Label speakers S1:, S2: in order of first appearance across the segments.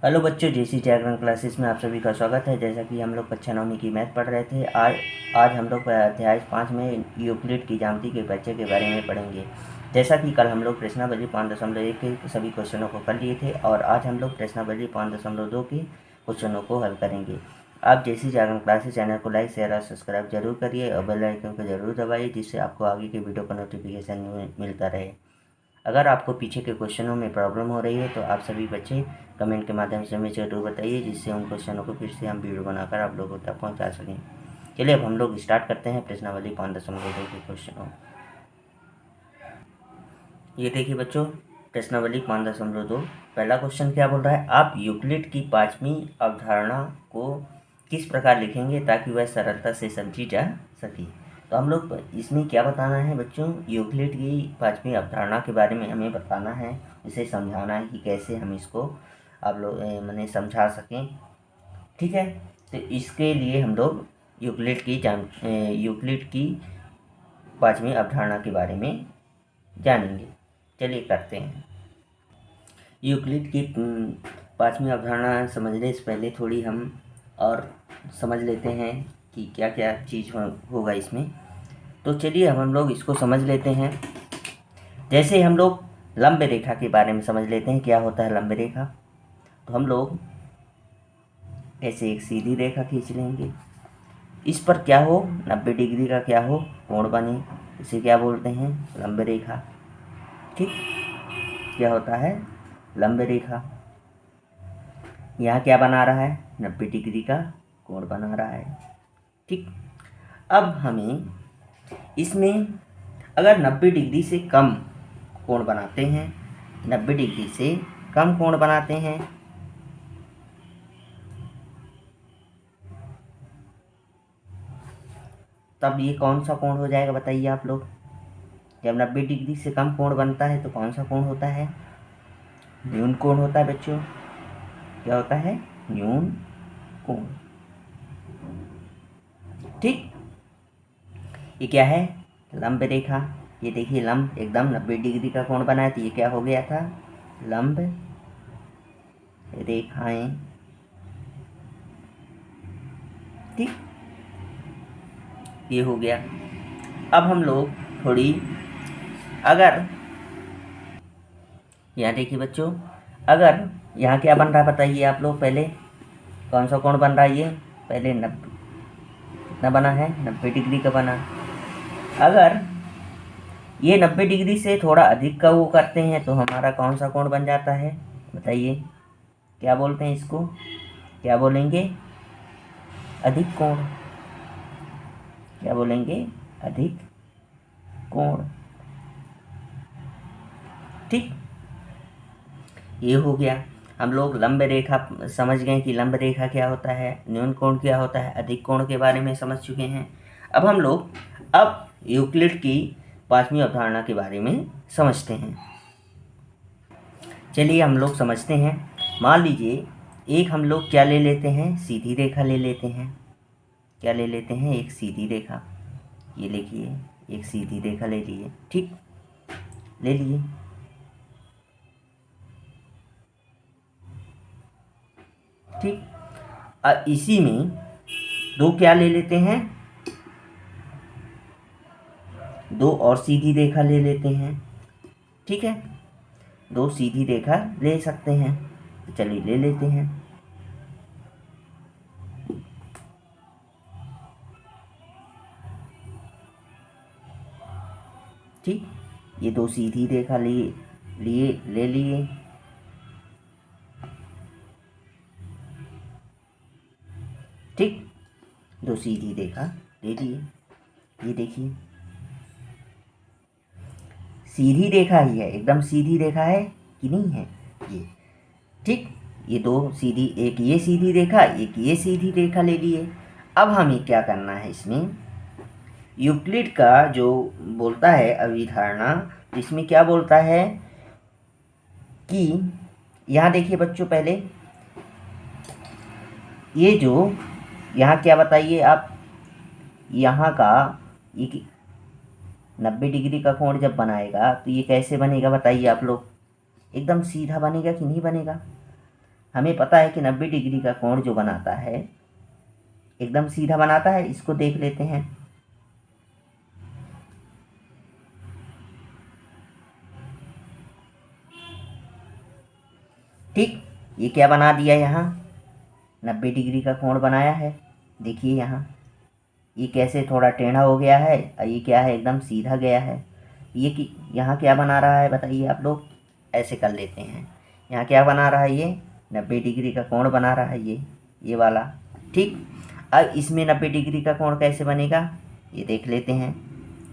S1: Hello बच्चों, जेसी जागरण classes में आप सभी का स्वागत है। जैसा कि हम लोग कक्षा 9 की मैथ पढ़ रहे थे, आज हम लोग अध्याय 5 में यूक्लिड की ज्यामिति के परिचय के बारे में पढ़ेंगे। जैसा कि कल हम लोग प्रश्नावली 5.1 के सभी क्वेश्चनों को कर लिए थे और आज हम लोग प्रश्नावली 5.2 के क्वेश्चनों को हल करेंगे। आप जेसी जागरण क्लासेस चैनल को लाइक, शेयर और सब्सक्राइब जरूर करिए और बेल आइकन को जरूर दबाइए, जिससे आपको आगे के वीडियो का नोटिफिकेशन मिलता रहे। अगर आपको पीछे के क्वेश्चनों में प्रॉब्लम हो रही है तो आप सभी बच्चे कमेंट के माध्यम से हमें जरूर बताइए, जिससे उन क्वेश्चनों को फिर से हम वीडियो बनाकर आप लोगों तक पहुंचा सकें। चलिए अब हम लोग स्टार्ट करते हैं प्रश्नावली 5.2 के क्वेश्चनों। ये देखिए बच्चों, प्रश्नावली 5.2 पहला क्वेश्चन क्या बोल रहा है, आप यूक्लिड की पांचवी अवधारणा को किस प्रकार लिखेंगे ताकि वह सरलता से समझी जा सके। तो हम लोग इसमें क्या बताना है बच्चों, यूक्लिड की पांचवी अवधारणा के बारे में हमें बताना है, इसे समझाना है कि कैसे हम इसको आप लोग मैंने समझा सकें। ठीक है, तो इसके लिए हम लोग यूक्लिड की पांचवी अवधारणा के बारे में जानेंगे। चलिए करते हैं। यूक्लिड की पांचवी अवधारणा समझने से पहले थोड़ी हम और समझ लेते हैं कि क्या क्या चीज़ होगा इसमें। तो चलिए अब हम लोग इसको समझ लेते हैं। जैसे हम लोग लंब रेखा के बारे में समझ लेते हैं, क्या होता है लंब रेखा। तो हम लोग ऐसे एक सीधी रेखा खींच लेंगे, इस पर क्या हो 90 डिग्री का क्या हो कोण बने, इसे क्या बोलते हैं लंब रेखा। ठीक, क्या होता है लंब रेखा। यहाँ क्या बना रहा है 90 डिग्री का कोण बना रहा है। ठीक, अब हमें इसमें अगर 90 डिग्री से कम कोण बनाते हैं, 90 डिग्री से कम कोण बनाते हैं, तब ये कौन सा कोण हो जाएगा बताइए आप लोग। जब 90 डिग्री से कम कोण बनता है तो कौन सा कोण होता है, न्यून कोण होता है बच्चों। क्या होता है न्यून कोण। ठीक, ये क्या है लंब रेखा। ये देखिए लंब एकदम 90 डिग्री का कोण बना है, तो ये क्या हो गया था लंब रेखाएं। ठीक, ये हो गया। अब हम लोग थोड़ी अगर यहाँ देखिए बच्चों, अगर यहाँ क्या बन रहा है बताइए आप लोग, पहले कौन सा कोण बन रहा है, ये पहले 90 कितना बना है 90 डिग्री का बना। अगर ये 90 डिग्री से थोड़ा अधिक का वो करते हैं तो हमारा कौन सा कोण बन जाता है बताइए, क्या बोलते हैं इसको, क्या बोलेंगे अधिक कोण। क्या बोलेंगे अधिक कोण। ठीक, ये हो गया। हम लोग लंब रेखा समझ गए कि लंब रेखा क्या होता है, न्यून कोण क्या होता है, अधिक कोण के बारे में समझ चुके हैं। अब हम लोग यूक्लिड की पांचवी अवधारणा के बारे में समझते हैं। चलिए हम लोग समझते हैं। मान लीजिए एक हम लोग क्या ले लेते हैं, सीधी रेखा ले लेते हैं। क्या ले लेते हैं, एक सीधी रेखा। ये लिखिए एक सीधी रेखा ले लिए। ठीक, ले लिए। ठीक, अब इसी में दो क्या ले लेते हैं, दो और सीधी रेखा ले लेते हैं। ठीक है, दो सीधी रेखा ले सकते हैं, तो चलिए ले लेते हैं। ठीक, ये दो सीधी रेखा लिए लिए ले लिए। ठीक, दो सीधी रेखा ले लिए। ये देखिए सीधी रेखा ही है, एकदम सीधी रेखा है कि नहीं है ये। ठीक, ये दो सीधी, एक ये सीधी रेखा एक ये सीधी रेखा ले लिए। अब हमें क्या करना है, इसमें यूक्लिड का जो बोलता है अभिधारणा, इसमें क्या बोलता है कि यहाँ देखिए बच्चों, पहले ये जो यहाँ क्या बताइए आप, यहाँ का ये 90 डिग्री का कोण जब बनाएगा तो ये कैसे बनेगा बताइए आप लोग, एकदम सीधा बनेगा कि नहीं बनेगा। हमें पता है कि 90 डिग्री का कोण जो बनाता है एकदम सीधा बनाता है। इसको देख लेते हैं। ठीक, ये क्या बना दिया, यहाँ 90 डिग्री का कोण बनाया है। देखिए यहाँ ये कैसे थोड़ा टेढ़ा हो गया है और ये क्या है, एकदम सीधा गया है। ये कि यहाँ क्या बना रहा है बताइए आप लोग। ऐसे कर लेते हैं, यहाँ क्या बना रहा है, ये 90 डिग्री का कोण बना रहा है, ये वाला। ठीक, अब इसमें 90 डिग्री का कोण कैसे बनेगा, ये देख लेते हैं।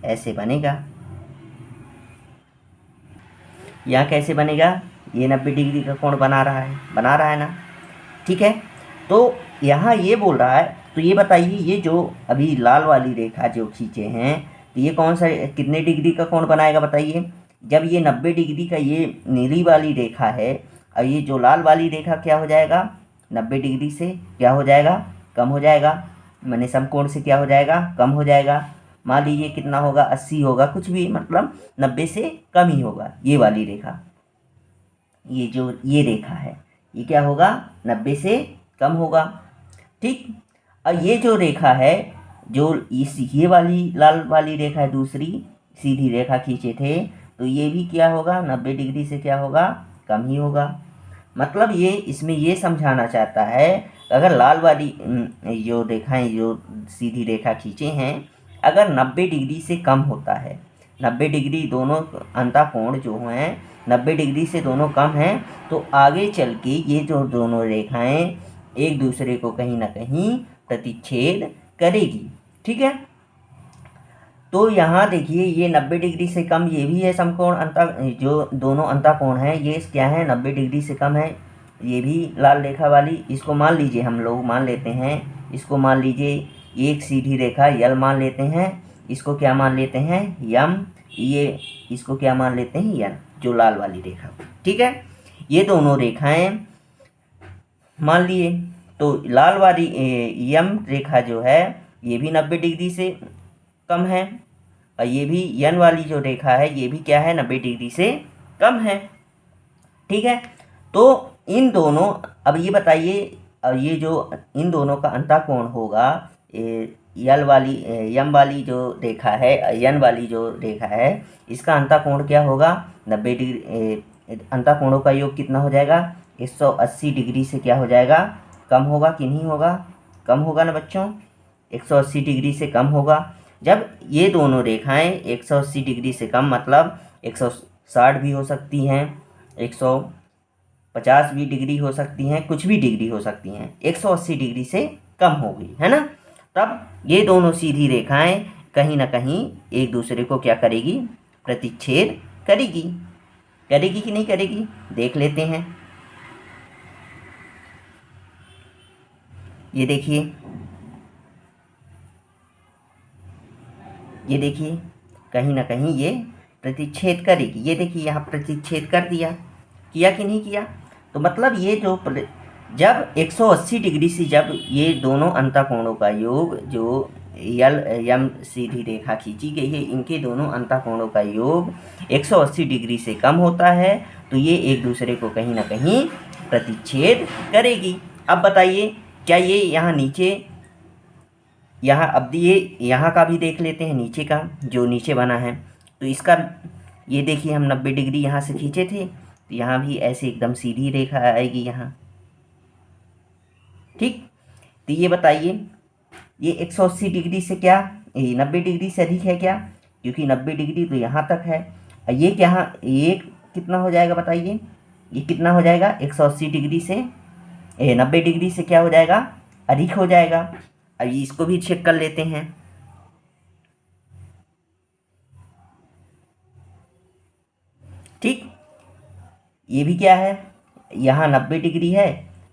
S1: ऐसे बनेगा। यहाँ कैसे बनेगा, ये 90 डिग्री का कोण बना रहा है ना। ठीक है, तो यहाँ ये बोल रहा है, तो ये बताइए ये जो अभी लाल वाली रेखा जो खींचे हैं, तो ये कौन सा कितने डिग्री का कोण बनाएगा बताइए। जब ये 90 डिग्री का ये नीली वाली रेखा है और ये जो लाल वाली रेखा क्या हो जाएगा, 90 डिग्री से क्या हो जाएगा, कम हो जाएगा। माने समकोण से क्या हो जाएगा, कम हो जाएगा। मान लीजिए कितना होगा, 80 होगा, कुछ भी, मतलब 90 से कम ही होगा। ये वाली रेखा, ये जो ये रेखा है, ये क्या होगा, 90 से कम होगा। ठीक, और ये जो रेखा है, जो ये वाली लाल वाली रेखा है, दूसरी सीधी रेखा खींचे थे, तो ये भी क्या होगा, 90 डिग्री से क्या होगा, कम ही होगा। मतलब ये इसमें ये समझाना चाहता है, अगर लाल वाली जो रेखाएं जो सीधी रेखा खींचे हैं, अगर 90 डिग्री से कम होता है, 90 डिग्री दोनों अंतःकोण जो हैं 90 डिग्री से दोनों कम हैं, तो आगे चल के ये जो दोनों रेखाएं एक दूसरे को कहीं ना कहीं प्रतिच्छेद करेगी। ठीक है, तो यहाँ देखिए ये 90 डिग्री से कम ये भी है समकोण जो दोनों अंतःकोण हैं, ये क्या है, 90 डिग्री से कम है। ये भी लाल रेखा वाली, इसको मान लीजिए, हम लोग मान लेते हैं, इसको मान लीजिए एक सीधी रेखा यल मान लेते हैं, इसको क्या मान लेते हैं, यम, ये इसको क्या मान लेते हैं, यन, जो लाल वाली रेखा। ठीक है, ये दोनों रेखाएं मान लिए, तो लाल वाली यम रेखा जो है ये भी 90 डिग्री से कम है, और ये भी यन वाली जो रेखा है ये भी क्या है, 90 डिग्री से कम है। ठीक है, तो इन दोनों, अब ये बताइए, अब ये जो इन दोनों का अंतःकोण होगा, यल वाली यम वाली जो रेखा है, यन वाली जो रेखा है, इसका अंतःकोण क्या होगा, 90 डिग्री। अंतःकोणों का योग कितना हो जाएगा, 180 डिग्री से क्या हो जाएगा, कम होगा कि नहीं होगा, कम होगा ना बच्चों, 180 डिग्री से कम होगा। जब ये दोनों रेखाएं 180 डिग्री से कम, मतलब 160 भी हो सकती हैं, 150 भी डिग्री हो सकती हैं, कुछ भी डिग्री हो सकती हैं, 180 डिग्री से कम होगी, है ना। तब ये दोनों सीधी रेखाएं कहीं ना कहीं एक दूसरे को क्या करेगी, प्रतिच्छेद करेगी। करेगी कि नहीं करेगी, देख लेते हैं। ये देखिए, ये देखिए, कहीं ना कहीं ये प्रतिच्छेद करेगी। ये देखिए यहाँ प्रतिच्छेद कर दिया, किया कि नहीं किया। तो मतलब ये जो जब 180 डिग्री से जब ये दोनों अंतःकोणों का योग, जो यल यम सीधी रेखा खींची गई है, इनके दोनों अंतःकोणों का योग 180 डिग्री से कम होता है, तो ये एक दूसरे को कहीं ना कहीं प्रतिच्छेद करेगी। अब बताइए, क्या ये यहाँ नीचे, यहाँ अब ये यहाँ का भी देख लेते हैं, नीचे का जो नीचे बना है, तो इसका ये देखिए, हम 90 डिग्री यहाँ से खींचे थे, तो यहाँ भी ऐसे एकदम सीधी रेखा आएगी यहाँ। ठीक, तो ये बताइए, ये 180 डिग्री से क्या, 90 डिग्री से अधिक है क्या, क्योंकि 90 डिग्री तो यहाँ तक है। ये क्या, ये कितना हो जाएगा बताइए, ये कितना हो जाएगा, 180 डिग्री से 90 डिग्री से क्या हो जाएगा, अधिक हो जाएगा। अब इसको भी चेक कर लेते हैं। ठीक, ये भी क्या है, यहाँ 90 डिग्री है,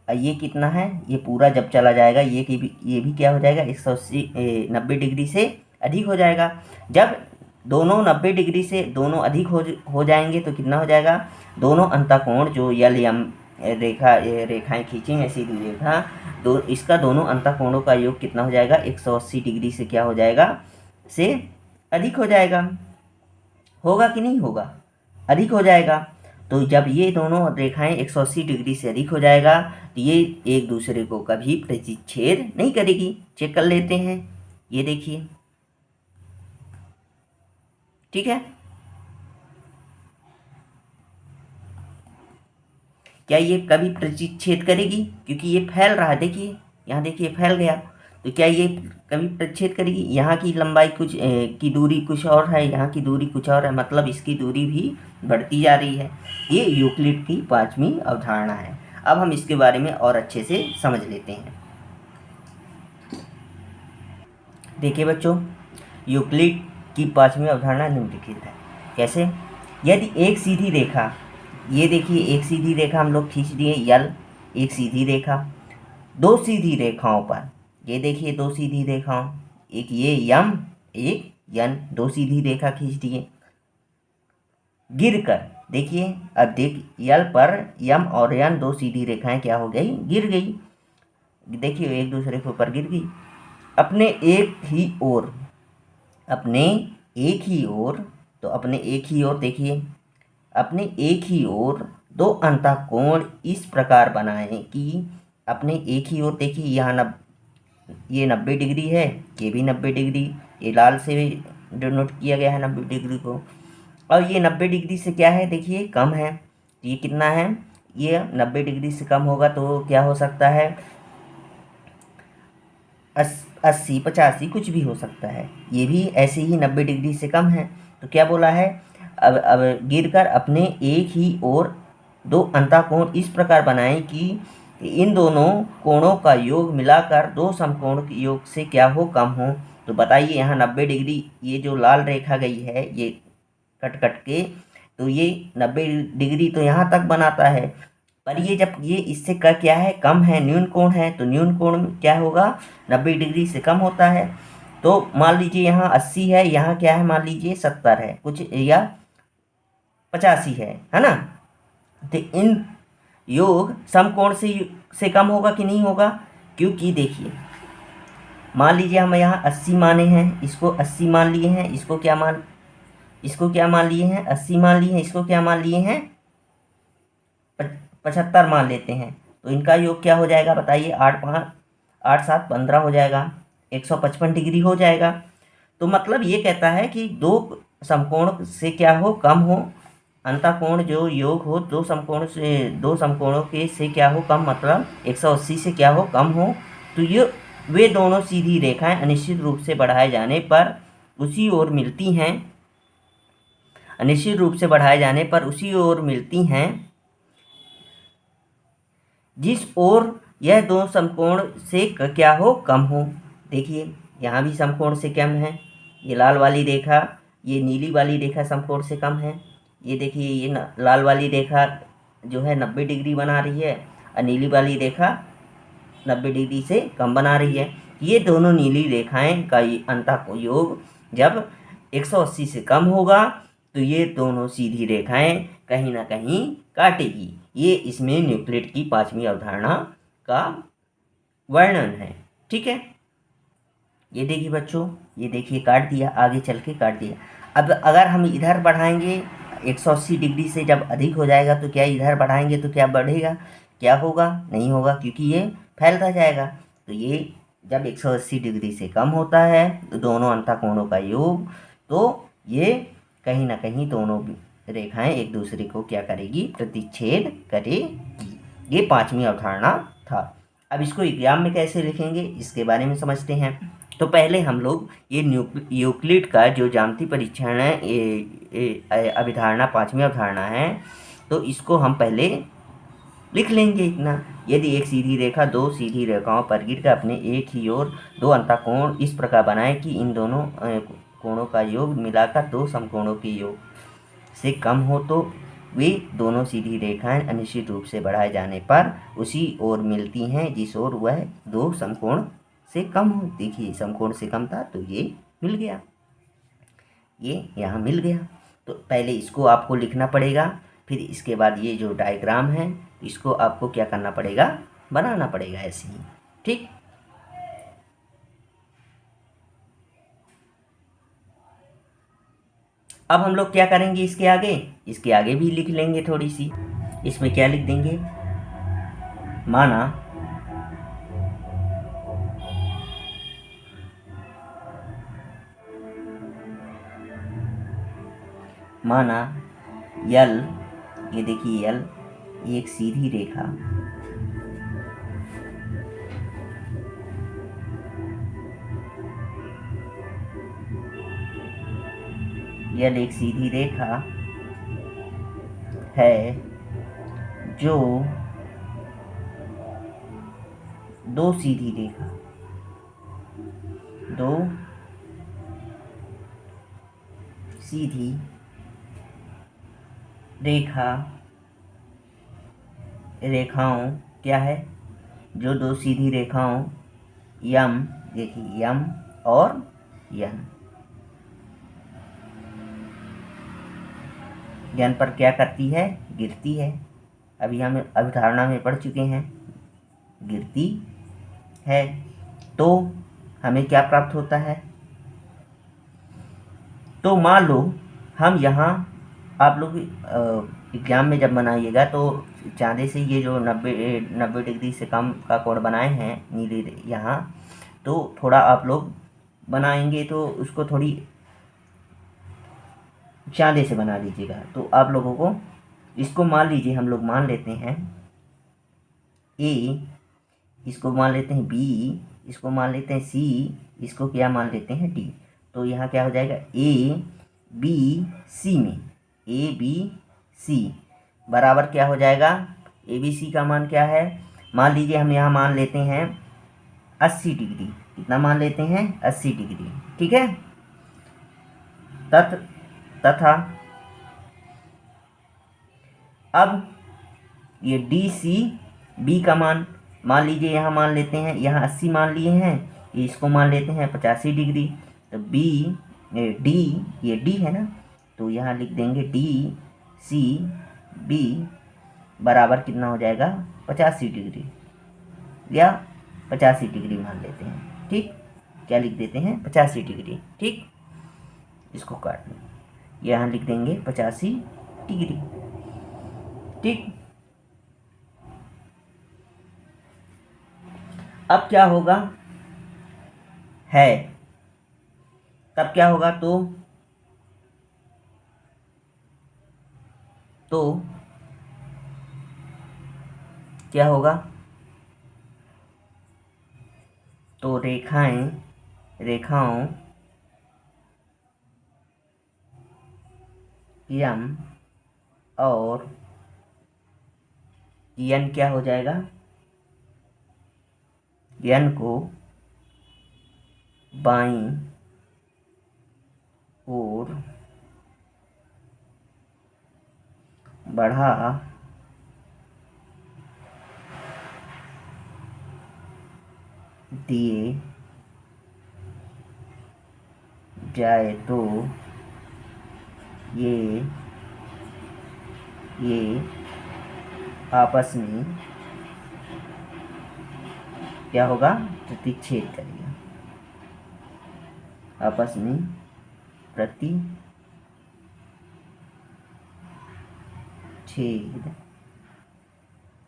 S1: और ये कितना है, ये पूरा जब चला जाएगा ये भी क्या हो जाएगा, 180 90 डिग्री से अधिक हो जाएगा। जब दोनों 90 डिग्री से दोनों अधिक हो जाएंगे, तो कितना हो जाएगा, दोनों अंतःकोण जो यल यम रेखाएं खींची हैं, सीधी रेखा, इसका दोनों अंतःकोणों का योग कितना हो जाएगा, 180 डिग्री से क्या हो जाएगा, से अधिक हो जाएगा। होगा कि नहीं होगा, अधिक हो जाएगा। तो जब ये दोनों रेखाएं 180 डिग्री से अधिक हो जाएगा तो ये एक दूसरे को कभी प्रतिच्छेद नहीं करेगी। चेक कर लेते हैं, ये देखिए, ठीक है। क्या ये कभी प्रतिच्छेद करेगी? क्योंकि ये फैल रहा है, देखिए यहाँ, देखिए फैल गया। तो क्या ये कभी प्रतिच्छेद करेगी? यहाँ की लंबाई कुछ की दूरी कुछ और है, यहाँ की दूरी कुछ और है, मतलब इसकी दूरी भी बढ़ती जा रही है। ये यूक्लिड की 5वीं अवधारणा है। अब हम इसके बारे में और अच्छे से समझ लेते हैं। देखिए बच्चों, यूक्लिड की 5वीं अवधारणा निम्नलिखित है। कैसे? यदि एक सीधी रेखा, ये देखिए एक सीधी रेखा हम लोग खींच दिए यल, एक सीधी रेखा, दो सीधी रेखाओं पर, ये देखिए दो सीधी रेखाओं, एक ये यम एक यन, दो सीधी रेखा खींच दिए। गिर कर देखिए, अब देख यल पर यम और यन दो सीधी रेखाएं क्या हो गई? गिर गई। देखिए एक दूसरे के ऊपर गिर गई। अपने एक ही ओर, अपने एक ही ओर, तो अपने एक ही ओर देखिए, अपने एक ही ओर दो अंतःकोण इस प्रकार बनाएं कि अपने एक ही ओर देखिए, यहाँ ये 90 डिग्री है, ये भी 90 डिग्री, ये लाल से डिनोट किया गया है 90 डिग्री को। और ये 90 डिग्री से क्या है? देखिए कम है। ये कितना है? ये 90 डिग्री से कम होगा तो क्या हो सकता है? 80 85 कुछ भी हो सकता है। ये भी ऐसे ही 90 डिग्री से कम है। तो क्या बोला है? अब गिरकर अपने एक ही ओर दो अंतःकोण इस प्रकार बनाएं कि इन दोनों कोणों का योग मिलाकर दो समकोण के योग से क्या हो? कम हो। तो बताइए, यहाँ 90 डिग्री ये जो लाल रेखा गई है ये कट कट के, तो ये 90 डिग्री तो यहाँ तक बनाता है, पर ये जब ये इससे का क्या है? कम है, न्यून कोण है, तो न्यून कोण क्या होगा? 90 डिग्री से कम होता है। तो मान लीजिए यहाँ 80 है, यहाँ क्या है? मान लीजिए 70 है कुछ, या 85 है ना। तो इन योग समकोण से कम होगा कि नहीं होगा? क्योंकि देखिए, मान लीजिए हम यहाँ 80 माने हैं, इसको 80 मान लिए हैं, इसको क्या मान लिए हैं? 80 मान लिए हैं, इसको क्या मान लिए हैं? 75 मान लेते हैं। तो इनका योग क्या हो जाएगा? बताइए, 8 7 15 हो जाएगा, 155 डिग्री हो जाएगा। तो मतलब ये कहता है कि दो समकोण से क्या हो? कम हो। अंतःकोण जो योग हो दो समकोणों के से क्या हो? कम, मतलब 180 से क्या हो? कम हो। तो ये वे दोनों सीधी रेखाएं अनिश्चित रूप से बढ़ाए जाने पर उसी ओर मिलती हैं, अनिश्चित रूप से बढ़ाए जाने पर उसी ओर मिलती हैं जिस ओर यह दो समकोण से क्या हो? कम हो। देखिए यहाँ भी समकोण से कम है, ये लाल वाली रेखा, ये नीली वाली रेखा समकोण से कम है। ये देखिए ये लाल वाली रेखा जो है 90 डिग्री बना रही है, और नीली वाली रेखा 90 डिग्री से कम बना रही है। ये दोनों नीली रेखाएं का अंतः योग जब 180 से कम होगा तो ये दोनों सीधी रेखाएं कहीं ना कहीं काटेगी। ये इसमें न्यूक्लिड की 5वीं अवधारणा का वर्णन है, ठीक है। ये देखिए बच्चों, ये देखिए काट दिया, आगे चल के काट दिया। अब अगर हम इधर बढ़ाएंगे 180 डिग्री से जब अधिक हो जाएगा तो क्या इधर बढ़ाएंगे तो क्या बढ़ेगा? क्या होगा? नहीं होगा, क्योंकि ये फैलता जाएगा। तो ये जब 180 डिग्री से कम होता है तो दोनों अंतःकोणों का योग, तो ये कहीं ना कहीं दोनों रेखाएं एक दूसरे को क्या करेगी? प्रतिच्छेद करेगी। ये 5वीं अवधारणा था। अब इसको एग्जाम में कैसे लिखेंगे इसके बारे में समझते हैं। तो पहले हम लोग ये यूक्लिड का जो ज्यामितीय परीक्षण है, अभिधारणा 5वीं अवधारणा है, तो इसको हम पहले लिख लेंगे इतना। यदि एक सीधी रेखा दो सीधी रेखाओं पर गिरकर अपने एक ही ओर दो अंतःकोण इस प्रकार बनाए कि इन दोनों कोणों का योग मिलाकर दो समकोणों के योग से कम हो, तो वे दोनों सीधी रेखाएं अनिश्चित रूप से बढ़ाए जाने पर उसी ओर मिलती हैं जिस ओर वह दो समकोण से कम हो। देखिए समकोण से कम था तो ये मिल गया, ये यहाँ मिल गया। तो पहले इसको आपको लिखना पड़ेगा, फिर इसके बाद ये जो डायग्राम है इसको आपको क्या करना पड़ेगा? बनाना पड़ेगा ऐसे ही, ठीक। अब हम लोग क्या करेंगे, इसके आगे भी लिख लेंगे थोड़ी सी। इसमें क्या लिख देंगे, माना यल, ये देखिए यल एक सीधी रेखा, यल एक सीधी रेखा है जो दो सीधी रेखा रेखाओं क्या है, जो दो सीधी रेखाओं यम, देखिए यम और यन पर क्या करती है, गिरती है। अभी हम अवधारणा में पढ़ चुके हैं, गिरती है। तो हमें क्या प्राप्त होता है, तो मान लो हम यहाँ, आप लोग एग्जाम में जब बनाइएगा तो चांदे से ये जो 90 डिग्री से कम का कोण बनाए हैं नीले यहाँ, तो थोड़ा आप लोग बनाएंगे तो उसको थोड़ी चांदे से बना लीजिएगा। तो आप लोगों को इसको मान लीजिए, हम लोग मान लेते हैं ए, इसको मान लेते हैं बी, इसको मान लेते हैं सी, इसको क्या मान लेते हैं डी। तो यहाँ क्या हो जाएगा, ए बी सी में ए बी सी बराबर क्या हो जाएगा, ए बी सी का मान क्या है, मान लीजिए हम यहाँ मान लेते हैं 80 डिग्री। कितना मान लेते हैं, 80 डिग्री, ठीक है। तथा अब ये डी सी बी का मान लीजिए यहाँ मान लेते हैं, यहाँ 80 मान लिए हैं, इसको मान लेते हैं 85 डिग्री। तो बी डी, ये डी है ना, तो यहाँ लिख देंगे डी सी बी बराबर कितना हो जाएगा, 85 डिग्री या 85 डिग्री मान लेते हैं, ठीक। क्या लिख देते हैं, 85 डिग्री, ठीक। इसको काट लें, यहाँ लिख देंगे 85 डिग्री, ठीक। अब क्या होगा, है, तब क्या होगा, तो क्या होगा, तो रेखाओं यम और यन क्या हो जाएगा, यन को बाईं ओर बढ़ा दिए जाए तो ये आपस में क्या होगा, प्रतिच्छेद करेगा, आपस में प्रतिच्छेद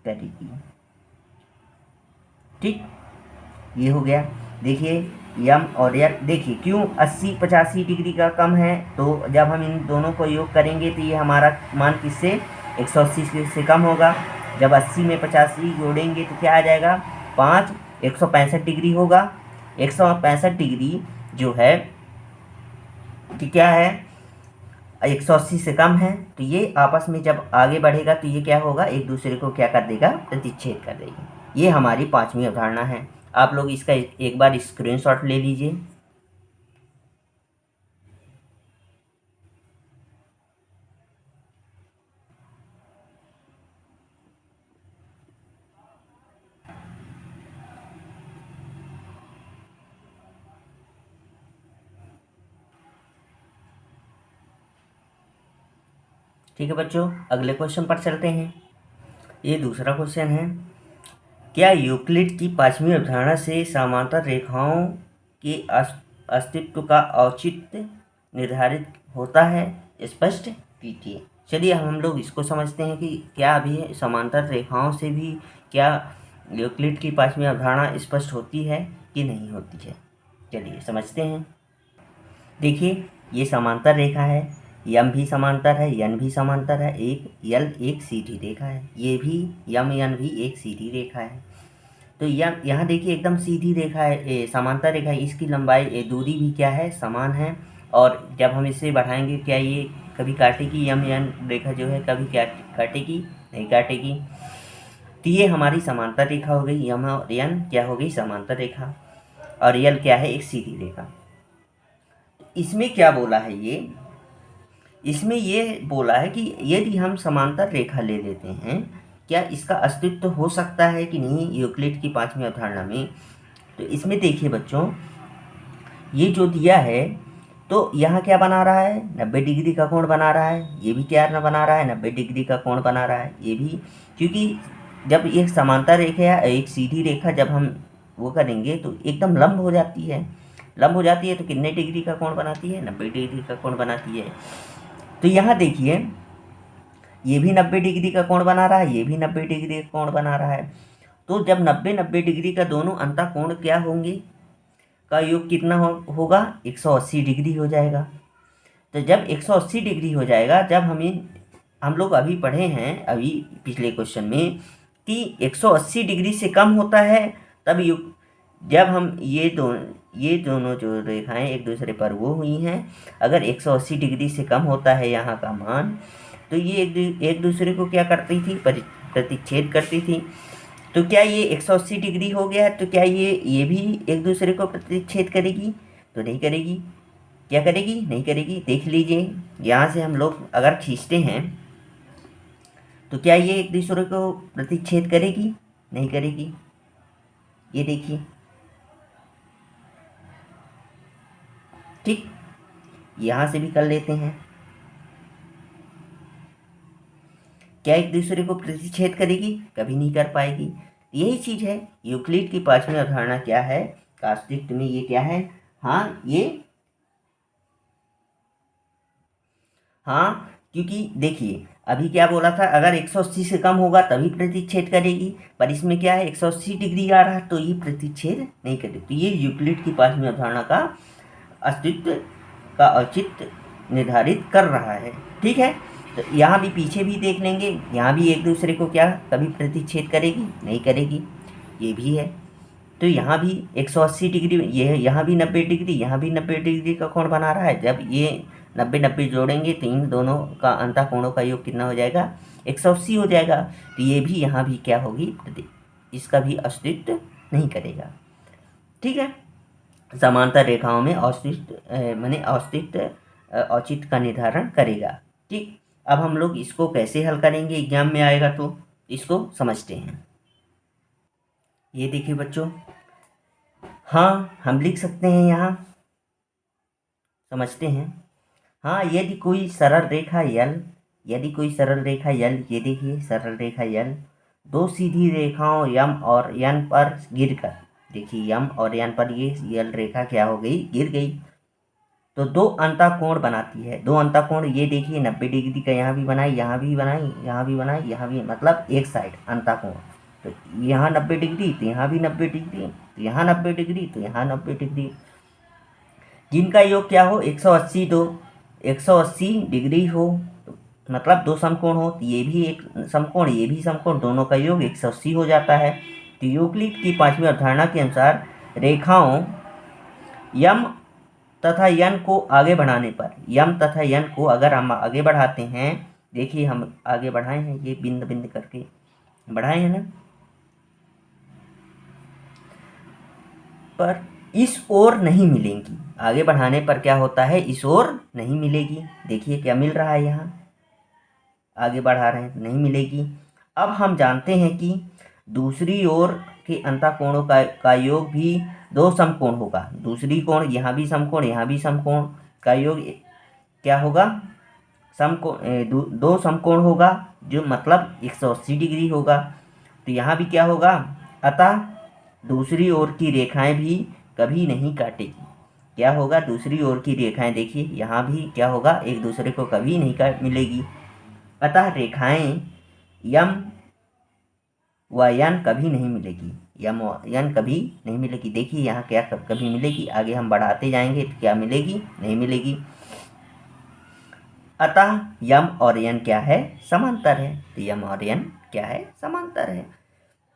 S1: करेगी, ठीक। ये हो गया। देखिए यम और यल, देखिए क्यों 80-85 डिग्री का कम है, तो जब हम इन दोनों को योग करेंगे तो ये हमारा मान किससे, 180 से कम होगा। जब 80 में 85 जोड़ेंगे तो क्या आ जाएगा, 5, 165 डिग्री होगा। 165 डिग्री जो है कि क्या है, 180 से कम है, तो ये आपस में जब आगे बढ़ेगा तो ये क्या होगा, एक दूसरे को क्या कर देगा, प्रतिच्छेद कर देगा। ये हमारी 5वीं अवधारणा है। आप लोग इसका एक बार स्क्रीनशॉट ले लीजिए। ठीक है बच्चों, अगले क्वेश्चन पर चलते हैं। ये दूसरा क्वेश्चन है, क्या यूक्लिड की 5वीं अवधारणा से समांतर रेखाओं के अस्तित्व का औचित्य निर्धारित होता है स्पष्ट कीजिए। चलिए हम लोग इसको समझते हैं कि क्या अभी समांतर रेखाओं से भी क्या यूक्लिड की पांचवी अवधारणा स्पष्ट होती है कि नहीं होती है। चलिए समझते हैं। देखिए ये समांतर रेखा है, यम भी समांतर है, यन भी समांतर है, एक यल एक सीधी रेखा है, ये भी यम यन भी एक सीधी रेखा है। तो यहाँ देखिए एकदम सीधी रेखा है, समांतर रेखा है, इसकी लंबाई दूरी भी क्या है, समान है। और जब हम इसे बढ़ाएंगे क्या ये कभी काटेगी, यम यन रेखा जो है कभी क्या काटेगी, नहीं काटेगी। तो ये हमारी समांतर रेखा हो गई, यम और यन क्या हो गई, समांतर रेखा, और यल क्या है, एक सीधी रेखा। इसमें क्या बोला है ये, इसमें ये बोला है कि यदि हम समांतर रेखा ले लेते हैं, क्या इसका अस्तित्व हो सकता है कि नहीं यूक्लिड की पांचवी अवधारणा में। तो इसमें देखिए बच्चों, ये जो दिया है तो यहाँ क्या बना रहा है, 90 डिग्री का कोण बना रहा है, ये भी क्या ना बना रहा है, 90 डिग्री का कोण बना रहा है ये भी। क्योंकि जब एक समांतर रेखा या एक सीधी रेखा जब हम वो करेंगे तो एकदम लंब हो जाती है, लंब हो जाती है तो कितने डिग्री का कोण बनाती है, 90 डिग्री का कोण बनाती है। तो यहाँ देखिए ये भी 90 डिग्री का कोण बना रहा है, ये भी 90 डिग्री का कोण बना रहा है। तो जब 90 डिग्री का दोनों अंतःकोण क्या होंगे का योग कितना होगा, 180 डिग्री हो जाएगा। तो जब 180 डिग्री हो जाएगा, जब हम लोग अभी पढ़े हैं अभी पिछले क्वेश्चन में कि 180 डिग्री से कम होता है तब योग, जब हम ये दोनों जो रेखाएं एक दूसरे पर वो हुई हैं, अगर 180 डिग्री से कम होता है यहाँ का मान, तो ये एक दूसरे को क्या करती थी, प्रतिच्छेद करती थी। तो क्या ये 180 डिग्री हो गया है, तो क्या ये भी एक दूसरे को प्रतिच्छेद करेगी, तो नहीं करेगी। क्या करेगी, नहीं करेगी। देख लीजिए यहाँ से हम लोग अगर खींचते हैं तो क्या ये एक दूसरे को प्रतिच्छेद करेगी, नहीं करेगी। ये देखिए ठीक, यहाँ से भी कर लेते हैं, क्या एक दूसरे को प्रतिच्छेद करेगी, कभी नहीं कर पाएगी। यही चीज है यूक्लिड की पांचवी अवधारणा क्या है, अस्तित्व में ये क्या है, हाँ क्योंकि देखिए अभी क्या बोला था, अगर 180 से कम होगा तभी प्रतिच्छेद करेगी, पर इसमें क्या है 180 डिग्री आ रहा है तो ये प्रतिच्छेद नहीं करेगी। तो ये यूक्लिड की पांचवी अवधारणा का अस्तित्व का औचित्य निर्धारित कर रहा है। ठीक है, तो यहाँ भी पीछे भी देख लेंगे, यहाँ भी एक दूसरे को क्या कभी प्रतिच्छेद करेगी, नहीं करेगी, ये भी है। तो यहाँ भी 180 डिग्री, ये यहाँ भी 90 डिग्री, यहाँ भी 90 डिग्री का कोण बना रहा है। जब ये 90 जोड़ेंगे तो इन दोनों का अंतःकोणों का योग कितना हो जाएगा, 180 हो जाएगा। तो ये भी यहाँ भी क्या होगी, इसका भी अस्तित्व नहीं करेगा। ठीक है, समांतर रेखाओं में अस्तित्व माने अस्तित्व औचित्य का निर्धारण करेगा। ठीक, अब हम लोग इसको कैसे हल करेंगे, एग्जाम में आएगा तो इसको समझते हैं। ये देखिए बच्चों, हाँ हम लिख सकते हैं, यहाँ समझते हैं। हाँ, यदि कोई सरल रेखा यल, यदि कोई सरल रेखा यल, ये देखिए सरल रेखा यल दो सीधी रेखाओं यम और यन पर गिरकर, देखिए यम और यन पर ये यल रेखा क्या हो गई, गिर गई, तो दो अंतःकोण बनाती है। दो अंतःकोण ये देखिए 90 डिग्री का यहाँ भी बनाई, यहाँ भी बनाई, यहाँ भी बनाई, यहाँ भी, मतलब एक साइड अंतःकोण। तो यहाँ 90 डिग्री तो यहाँ भी 90 डिग्री, तो यहाँ 90 डिग्री तो यहाँ 90 डिग्री, जिनका योग क्या हो 180, 180 डिग्री हो, मतलब दो समकोण हो, तो ये भी एक समकोण, ये भी समकोण, दोनों का योग 180 हो जाता है। तो यूक्लिड की पांचवी अवधारणा के अनुसार रेखाओं यम तथा यन को आगे बढ़ाने पर, यम तथा यन को अगर हम आगे बढ़ाते हैं, देखिए हम आगे बढ़ाए हैं, ये बिंद बिंद करके बढ़ाए हैं ना, पर इस ओर नहीं मिलेंगी। आगे बढ़ाने पर क्या होता है, इस ओर नहीं मिलेगी। देखिए क्या मिल रहा है, यहाँ आगे बढ़ा रहे हैं तो नहीं मिलेगी। अब हम जानते हैं कि दूसरी ओर के अंतःकोणों का योग भी दो समकोण होगा। दूसरी कोण, यहाँ भी समकोण, यहाँ भी समकोण का योग क्या होगा, समकोण, दो समकोण होगा, जो मतलब 180 डिग्री होगा। तो यहाँ भी क्या होगा, अतः दूसरी ओर की रेखाएं भी कभी नहीं काटेगी। क्या होगा, दूसरी ओर की रेखाएं देखिए, यहाँ भी क्या होगा, एक दूसरे को कभी नहीं मिलेगी। अतः रेखाएं यम व यन कभी नहीं मिलेगी, यम व यन कभी नहीं मिलेगी। देखिए यहाँ क्या कभी मिलेगी, आगे हम बढ़ाते जाएंगे तो क्या मिलेगी, नहीं मिलेगी। अतः यम और यन क्या है, समांतर है। तो यम और यन क्या है, समांतर है।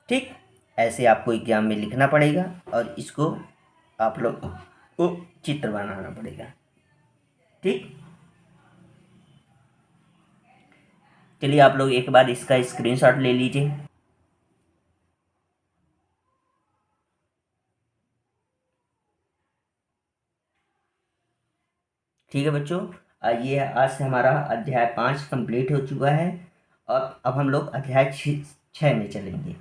S1: ठीक, ऐसे आपको एग्जाम में लिखना पड़ेगा और इसको आप लोग को चित्र बनाना पड़ेगा। ठीक, चलिए आप लोग एक बार इसका स्क्रीनशॉट ले लीजिए। ठीक है बच्चों, ये आज से हमारा अध्याय 5 कंप्लीट हो चुका है और अब हम लोग अध्याय 6 में चलेंगे।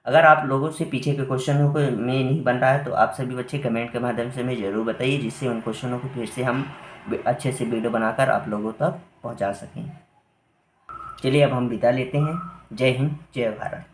S1: अगर आप लोगों से पीछे के क्वेश्चनों को में नहीं बन रहा है तो आप सभी बच्चे कमेंट के माध्यम से हमें ज़रूर बताइए, जिससे उन क्वेश्चनों को फिर से हम अच्छे से वीडियो बनाकर आप लोगों तक पहुंचा सकें। चलिए अब हम विदा लेते हैं। जय हिंद, जय भारत।